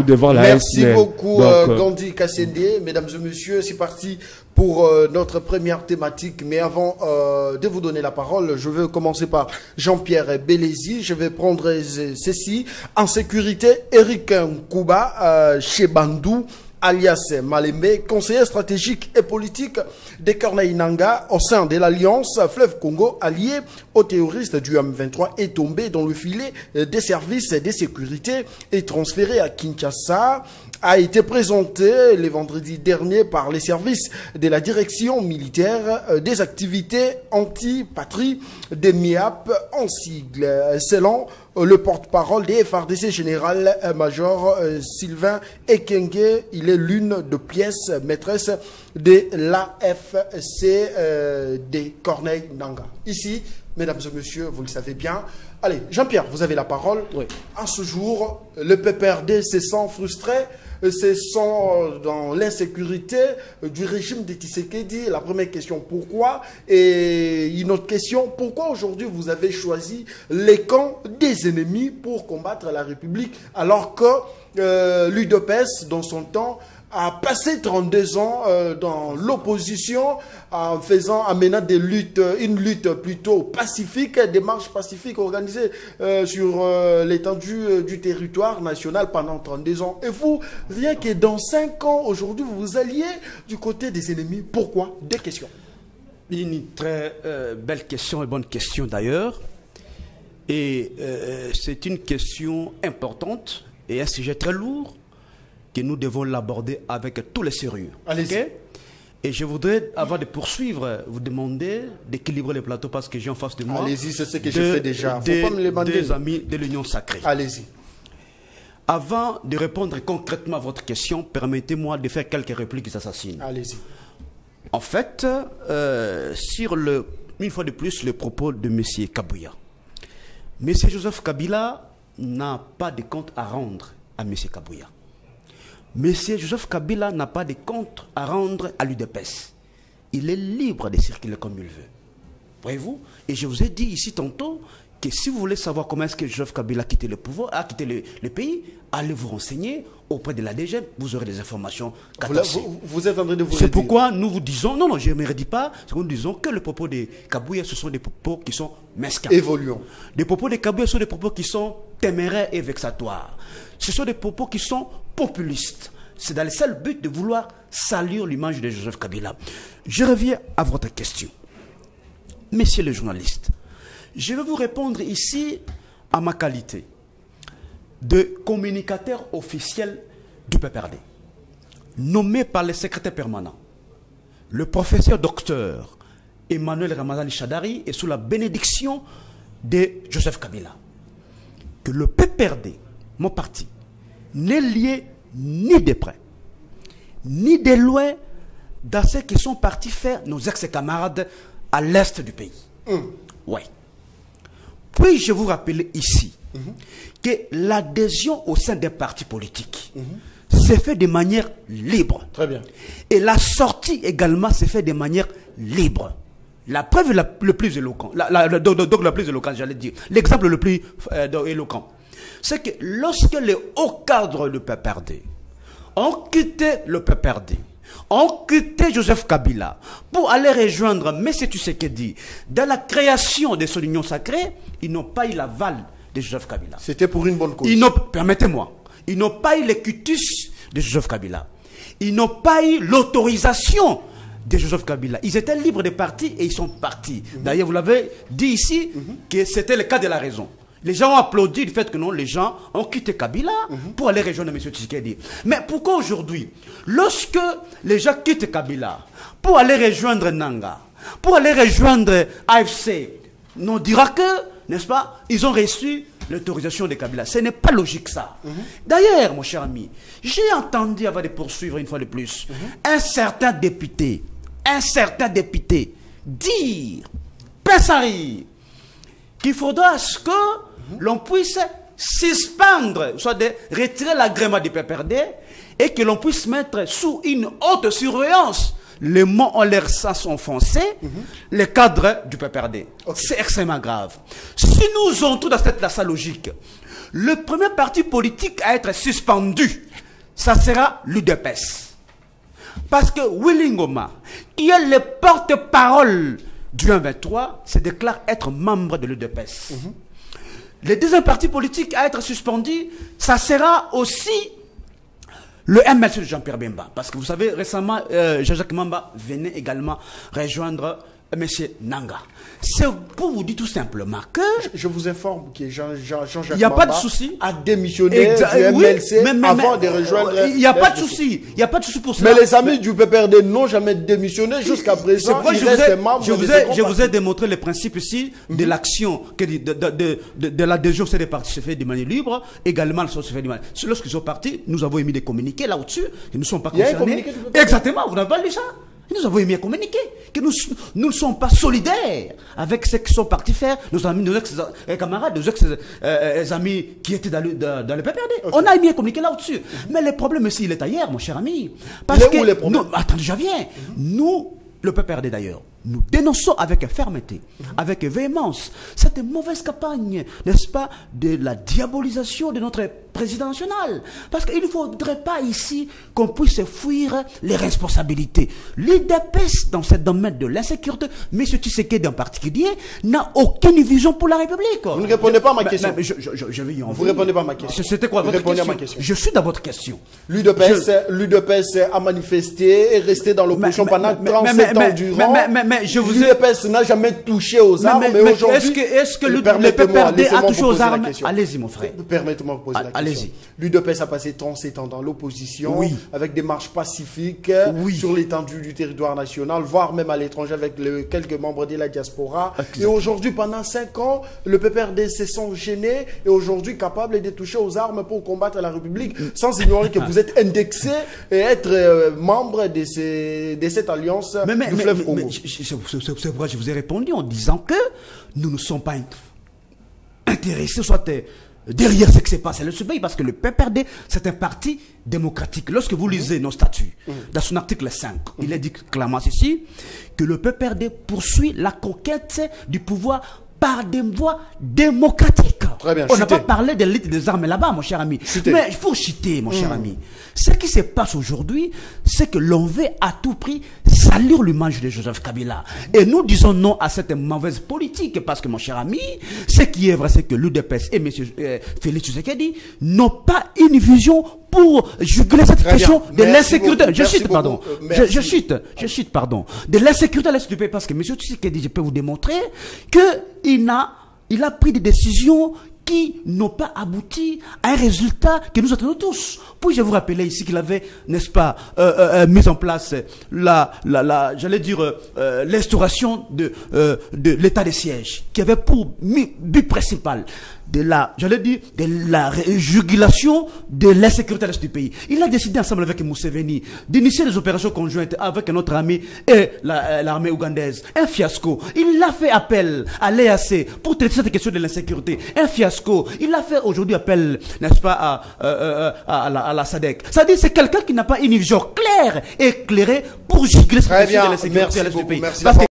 devant la Merci SNEL. beaucoup Donc, Gandhi Kassende. Mesdames et messieurs, c'est parti pour notre première thématique. Mais avant de vous donner la parole, je vais commencer par Jean-Pierre Bélézy. Je vais prendre ceci. En sécurité, Eric Nkouba chez Bandou, alias Malembe, conseiller stratégique et politique de Corneille Nangaa au sein de l'Alliance Fleuve Congo, allié aux terroristes du M23, est tombé dans le filet des services de sécurité et transféré à Kinshasa, a été présenté le vendredi dernier par les services de la direction militaire des activités anti-patrie des MIAP en sigle, selon le porte-parole des FARDC général-major Sylvain Ekenge. Il est l'une des pièces maîtresses de l'AFC de Corneille Nangaa. Ici, mesdames et messieurs, vous le savez bien. Allez, Jean-Pierre, vous avez la parole. Oui. À ce jour, le PPRD se sent frustré, se sent dans l'insécurité du régime de Tshisekedi. La première question, pourquoi? Et une autre question, pourquoi aujourd'hui vous avez choisi les camps des ennemis pour combattre la République alors que l'UDPS, dans son temps, a passé 32 ans dans l'opposition en menant une lutte plutôt pacifique, des marches pacifiques organisées sur l'étendue du territoire national pendant 32 ans. Et vous, rien que dans 5 ans, aujourd'hui, vous vous alliez du côté des ennemis. Pourquoi? Deux questions. Une très belle question et bonne question d'ailleurs. Et c'est une question importante et un sujet très lourd que nous devons l'aborder avec tout le sérieux. Allez-y. Okay? Et je voudrais, avant de poursuivre, vous demander d'équilibrer le plateau parce que j'ai en face de moi. Allez-y, c'est ce que je fais déjà. Faut pas me les demander. Des amis de l'Union Sacrée. Allez-y. Avant de répondre concrètement à votre question, permettez-moi de faire quelques répliques assassines. Allez-y. En fait, une fois de plus, le propos de M. Kabouya. M. Joseph Kabila n'a pas de compte à rendre à M. Kabouya. Monsieur Joseph Kabila n'a pas de compte à rendre à l'UDPS. Il est libre de circuler comme il veut. Voyez-vous? Et je vous ai dit ici tantôt que si vous voulez savoir comment est-ce que Joseph Kabila a quitté le pouvoir, a quitté le pays, allez vous renseigner auprès de l'ADGM, vous aurez des informations. Vous êtes en train de vous C'est pourquoi nous vous disons, non, je ne me redis pas, c'est que nous disons que les propos de Kabouya, ce sont des propos qui sont mesquins. Évoluons. Les propos de Kabouya sont des propos qui sont téméraires et vexatoires. Ce sont des propos qui sont populistes. C'est dans le seul but de vouloir salir l'image de Joseph Kabila. Je reviens à votre question. Messieurs les journalistes, je vais vous répondre ici à ma qualité de communicateur officiel du PPRD, nommé par le secrétaire permanent, le professeur docteur Emmanuel Ramazani Chadari, et sous la bénédiction de Joseph Kabila, que le PPRD, mon parti, n'est lié ni de près, ni de loin dans ce qui sont partis faire nos ex-camarades à l'est du pays. Oui. Puis-je vous rappeler ici que l'adhésion au sein des partis politiques s'est fait de manière libre. Très bien. Et la sortie également s'est fait de manière libre. La preuve le plus éloquent, donc la plus éloquente, j'allais dire, l'exemple le plus éloquent, c'est que lorsque les hauts cadres du PPRD ont quitté le PPRD, ont quitté Joseph Kabila pour aller rejoindre M. Tshisekedi dans la création de son union sacrée, ils n'ont pas eu l'aval de Joseph Kabila. C'était pour une bonne cause. Permettez-moi, ils n'ont pas eu le cutus de Joseph Kabila. Ils n'ont pas eu l'autorisation de Joseph Kabila. Ils étaient libres de partir et ils sont partis. D'ailleurs, vous l'avez dit ici que c'était le cas de la raison. Les gens ont applaudi du fait que non, les gens ont quitté Kabila pour aller rejoindre M. Tshisekedi. Mais pourquoi aujourd'hui, lorsque les gens quittent Kabila pour aller rejoindre Nangaa, pour aller rejoindre AFC, on dira que, n'est-ce pas, ils ont reçu l'autorisation de Kabila. Ce n'est pas logique ça. D'ailleurs, mon cher ami, j'ai entendu, avant de poursuivre une fois de plus, un certain député dire, Pessari, qu'il faudra que l'on puisse suspendre, soit de retirer l'agrément du PPRD et que l'on puisse mettre sous une haute surveillance les mots en leur sens enfoncé, les cadres du PPRD. Okay. C'est extrêmement grave. Si nous entrons dans cette logique, le premier parti politique à être suspendu ça sera l'UDPS. Parce que Willy Ngoma, qui est le porte-parole du 1-23, se déclare être membre de l'UDPS. Les deuxièmes partis politiques à être suspendus, ça sera aussi le MLC de Jean-Pierre Bemba. Parce que vous savez, récemment, Jean-Jacques Mamba venait également rejoindre M. Nanga. C'est pour vous dire tout simplement que... Je vous informe que Jean-Jacques il n'y a pas de Mamba souci. a démissionné du MLC avant de rejoindre... Il n'y a pas de souci. Il n'y a pas de souci pour ça. Mais les amis du PPRD n'ont jamais démissionné jusqu'à présent. Je vous ai démontré le principe ici de l'action, de l'adhésion des partis se fait de manière libre, également le se fait de manière... Lorsqu'ils sont partis, nous avons émis des communiqués là-dessus, et nous ne sommes pas concernés. Exactement, vous n'avez pas lu ça? Nous avons émis un communiqué que nous ne sommes pas solidaires avec ce qu'ils sont partis faire, nos amis, nos ex-camarades, nos ex-amis qui étaient dans le PPRD. Okay. On a émis un communiqué là-dessus. Mais le problème ici, il est ailleurs, mon cher ami. Parce que, attendez, je viens. Nous, le PPRD d'ailleurs, nous dénonçons avec fermeté, avec véhémence, cette mauvaise campagne, n'est-ce pas, de la diabolisation de notre président national. Parce qu'il ne faudrait pas ici qu'on puisse fuir les responsabilités. L'UDPS, dans ce domaine de l'insécurité, M. Tshisekedi en particulier, n'a aucune vision pour la République. Vous ne répondez pas à ma question. Je vais y en venir. Vous ne répondez pas à ma question. C'était quoi votre question? À ma question. Je suis dans votre question. L'UDPS a manifesté et resté dans l'opposition pendant 37 ans durant. L'UDPS n'a jamais touché aux armes, mais aujourd'hui... Est-ce que le PPRD a touché aux armes? Allez-y, mon frère. Permettez-moi de poser la question. L'UDPS a passé 37 ans dans l'opposition, avec des marches pacifiques sur l'étendue du territoire national, voire même à l'étranger avec quelques membres de la diaspora. Et aujourd'hui, pendant 5 ans, le PPRD se sent gêné et aujourd'hui capable de toucher aux armes pour combattre la République, sans ignorer que vous êtes indexé et être membre de cette alliance du fleuve Congo. C'est pourquoi je vous ai répondu en disant que nous ne sommes pas intéressés, soit derrière ce qui s'est passé dans ce pays, parce que le PPRD, c'est un parti démocratique. Lorsque vous lisez nos statuts, dans son article 5, il est dit clairement ici que le PPRD poursuit la conquête du pouvoir par des voies démocratiques. Très bien, on n'a pas parlé de l'élite des armes là-bas, mon cher ami. Mais il faut citer, mon cher ami. Ce qui se passe aujourd'hui, c'est que l'on veut à tout prix salir l'image de Joseph Kabila. Et nous disons non à cette mauvaise politique, parce que, mon cher ami, ce qui est vrai, c'est que l'UDPS et M. Félix Tshisekedi n'ont pas une vision pour juguler cette question de l'insécurité. Je cite, pardon. De l'insécurité à l'est du pays, parce que M. Tshisekedi, je peux vous démontrer qu'il a pris des décisions qui n'ont pas abouti à un résultat que nous attendons tous. Puis-je vous rappeler ici qu'il avait, n'est-ce pas, mis en place l'instauration de l'état de siège, qui avait pour but principal de la jugulation de l'insécurité à l'est du pays. Il a décidé ensemble avec Museveni d'initier des opérations conjointes avec notre ami et l'armée ougandaise. Un fiasco. Il a fait appel à l'EAC pour traiter cette question de l'insécurité. Un fiasco. Il a fait aujourd'hui appel, n'est-ce pas, à la SADC. Ça dit, c'est quelqu'un qui n'a pas une vision claire et éclairée pour juguler cette question de l'insécurité à l'est du pays. Parce que